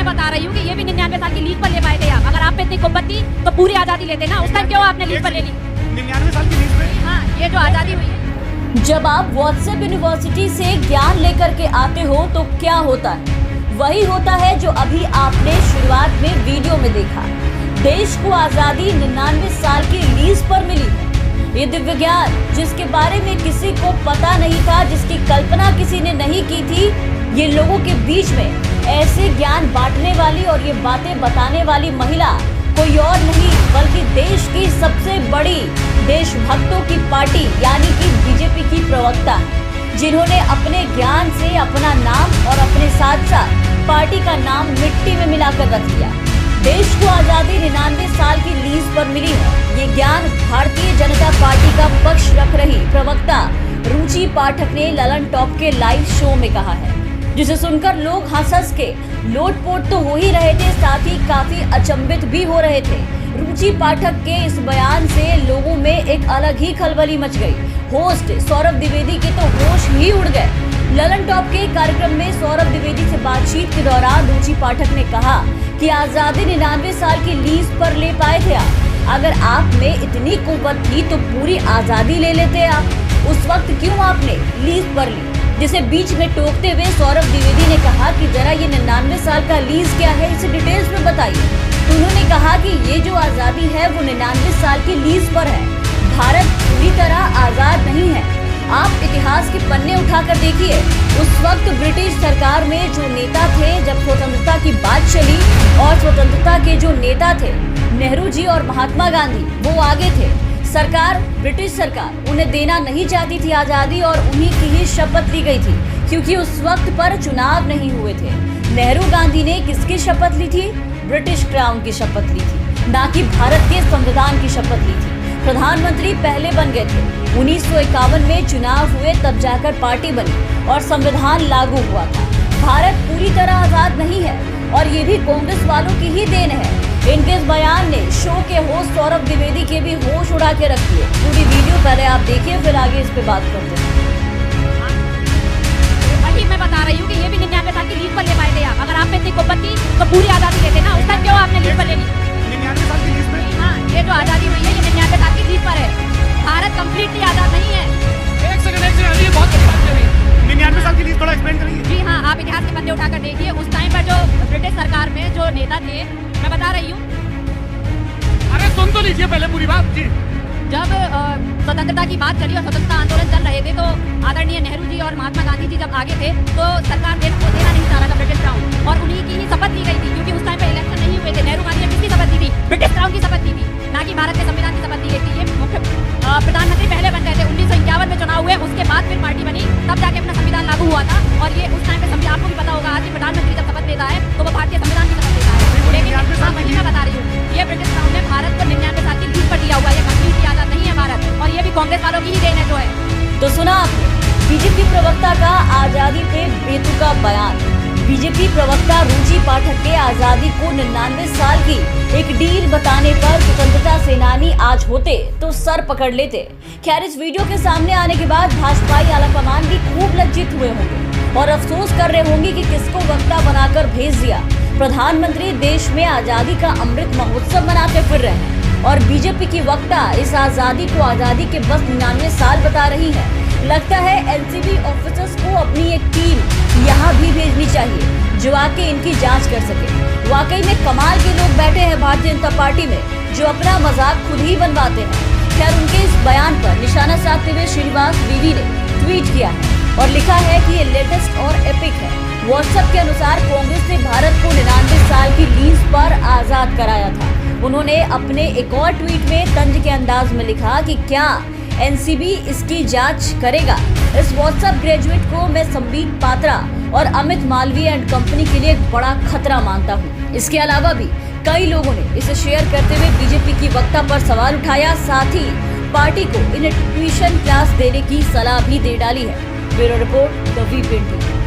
मैं बता रही हूँ कि ये भी 99 साल की लीज पर ले पाए थे आप। अगर आप पे इतनी कुब्बत थी तो पूरी आजादी लेते ना, उस टाइम क्यों आपने लीज पर ले ली? 99 साल की लीज पे। हाँ, ये जो आजादी हुई है। जब आप व्हाट्सएप यूनिवर्सिटी से ज्ञान लेकर के आते हो तो क्या होता है? वही होता है जो अभी आपने शुरुआत में वीडियो में देखा। देश को आजादी 99 साल की लीज पर मिली है। ये दिव्य ज्ञान जिसके बारे में किसी को पता नहीं था, जिसकी कल्पना किसी ने नहीं की थी, ये लोगों के बीच में ऐसे ज्ञान बांटने वाली और ये बातें बताने वाली महिला कोई और नहीं बल्कि देश की सबसे बड़ी देशभक्तों की पार्टी यानी कि बीजेपी की प्रवक्ता है, जिन्होंने अपने ज्ञान से अपना नाम और अपने साथ साथ पार्टी का नाम मिट्टी में मिलाकर रख दिया। देश को आजादी 99 साल की लीज पर मिली है। ये ज्ञान भारतीय जनता पार्टी का पक्ष रख रही प्रवक्ता रुचि पाठक ने ललन टॉप के लाइव शो में कहा है, जिसे सुनकर लोग हंस के लोटपोट तो हो ही रहे थे, साथ ही काफी अचंभित भी हो रहे थे। रुचि पाठक के इस बयान से लोगों में एक अलग ही खलबली मच गई। होस्ट सौरभ द्विवेदी के तो होश ही उड़ गए। ललन टॉप के कार्यक्रम में सौरभ द्विवेदी से बातचीत के दौरान रुचि पाठक ने कहा कि आजादी 99 साल की लीज पर ले पाए थे आप। अगर आप में इतनी कुव्वत थी तो पूरी आजादी ले लेते आप। उस वक्त क्यों आपने लीज पर ली? जिसे बीच में टोकते हुए सौरभ द्विवेदी ने कहा कि जरा ये 99 साल का लीज क्या है, इसे डिटेल्स में बताइए। तो उन्होंने कहा कि ये जो आजादी है वो 99 साल की लीज पर है। भारत पूरी तरह आजाद नहीं है। आप इतिहास के पन्ने उठाकर देखिए, उस वक्त ब्रिटिश सरकार में जो नेता थे, जब स्वतंत्रता की बात चली और स्वतंत्रता के जो नेता थे नेहरू जी और महात्मा गांधी, वो आगे थे। सरकार, ब्रिटिश सरकार उन्हें देना नहीं चाहती थी आजादी और उन्हीं की ही शपथ ली गई थी, क्योंकि उस वक्त पर चुनाव नहीं हुए थे। नेहरू गांधी ने किसकी शपथ ली थी? ब्रिटिश क्राउन की शपथ ली थी, ना कि भारत के संविधान की शपथ ली थी। प्रधानमंत्री पहले बन गए थे। 1951 में चुनाव हुए, तब जाकर पार्टी बनी और संविधान लागू हुआ था। भारत पूरी तरह आजाद नहीं है और ये भी कांग्रेस वालों की ही देन है। इनके इस बयान ने शो के होस्ट सौरभ द्विवेदी के भी होश उड़ा के रख दिए। पूरी वीडियो पहले आप देखिए, फिर आगे इस पे बात करते हैं। वही मैं बता रही हूँ कि ये भी 99 साल की लीज पर ले पाए थे आप। अगर आप पे इतनी कुब्बत थी तो पूरी आजादी लेते ना, उस टाइम क्यों आपने लीज पर ले ली? 99 साल की लीज पे। हाँ, ये जो आजादी हुई है ये 99 साल की लीज पर है। भारत कम्प्लीटली आजाद नहीं है। एक सेकंड ये बहुत बड़ी बात है। 99 साल की लीज थोड़ा एक्सप्लेन करिए। जी हाँ, आप इतिहास के पन्ने उठाकर देखिए। उस टाइम पर जो ब्रिटिश सरकार में जो नेता थे, मैं बता रही हूँ। अरे सुन तो लीजिए पहले पूरी बात जी। जब स्वतंत्रता की बात चली और स्वतंत्रता आंदोलन चल रहे थे तो आदरणीय नेहरू जी और महात्मा गांधी जी जब आगे थे तो सरकार देश को देना नहीं चाह रहा था ब्रिटिश क्राउन, और उन्हीं की ही शपथ ली गई थी, क्योंकि उस टाइम पे इलेक्शन नहीं हुए थे। नेहरू गांधी ने किसकी शपथ ली थी? ब्रिटिश क्राउन की शपथ ली थी, ना कि भारत के संविधान की शपथ ली गई थी। ये मुख्य प्रधानमंत्री पहले बन गए थे। 1951 में चुनाव हुए, उसके बाद फिर पार्टी बनी, तब जाके अपना संविधान लागू हुआ था। और ये उस टाइम पे समझे, आपको भी पता होगा, आज भी प्रधानमंत्री जब शपथ लेता है तो वो भारतीय संविधान की शपथ लेता है। लेकिन हाँ, वही मैं बता रही हूँ, ये ब्रिटिश क्राउन ने भारत को 99 साल की लीज पर दिया हुआ है। ये कम्प्लीटली आजाद नहीं है भारत, और ये भी कांग्रेस वालों की ही देन है जो है। तो सुना आपने बीजेपी प्रवक्ता का आजादी पे बेतुका बयान। बीजेपी प्रवक्ता रुचि पाठक के आजादी को 99 साल की एक डील बताने पर स्वतंत्रता सेनानी आज होते तो सर पकड़ लेते। खैर, इस वीडियो के सामने आने के बाद भाजपाई आलाकमान भी खूब लज्जित हुए होंगे और अफसोस कर रहे होंगे कि किसको वक्ता बनाकर भेज दिया। प्रधानमंत्री देश में आजादी का अमृत महोत्सव मनाते फिर रहे हैं और बीजेपी की वक्ता इस आजादी को आजादी के बस 99 साल बता रही है। लगता है एनसीबी ऑफिसर्स को अपनी एक टीम यहाँ भी भेजनी चाहिए जो आके इनकी जांच कर सके। वाकई में कमाल के लोग बैठे हैं भारतीय जनता पार्टी में जो अपना मजाक खुद ही बनवाते हैं। खैर, उनके इस बयान पर निशाना साधते हुए श्रीनिवास बीवी ने ट्वीट किया है और लिखा है कि ये लेटेस्ट और एपिक है। व्हाट्सएप के अनुसार कांग्रेस ने भारत को 99 साल की लीज पर आजाद कराया था। उन्होंने अपने एक और ट्वीट में तंज के अंदाज में लिखा कि क्या एनसीबी इसकी जांच करेगा। इस व्हाट्सएप ग्रेजुएट को मैं संबित पात्रा और अमित मालवीय एंड कंपनी के लिए एक बड़ा खतरा मानता हूँ। इसके अलावा भी कई लोगों ने इसे शेयर करते हुए बीजेपी की वक्ता पर सवाल उठाया, साथ ही पार्टी को इन्हें ट्यूशन क्लास देने की सलाह भी दे डाली है। Bureau report, the weekend.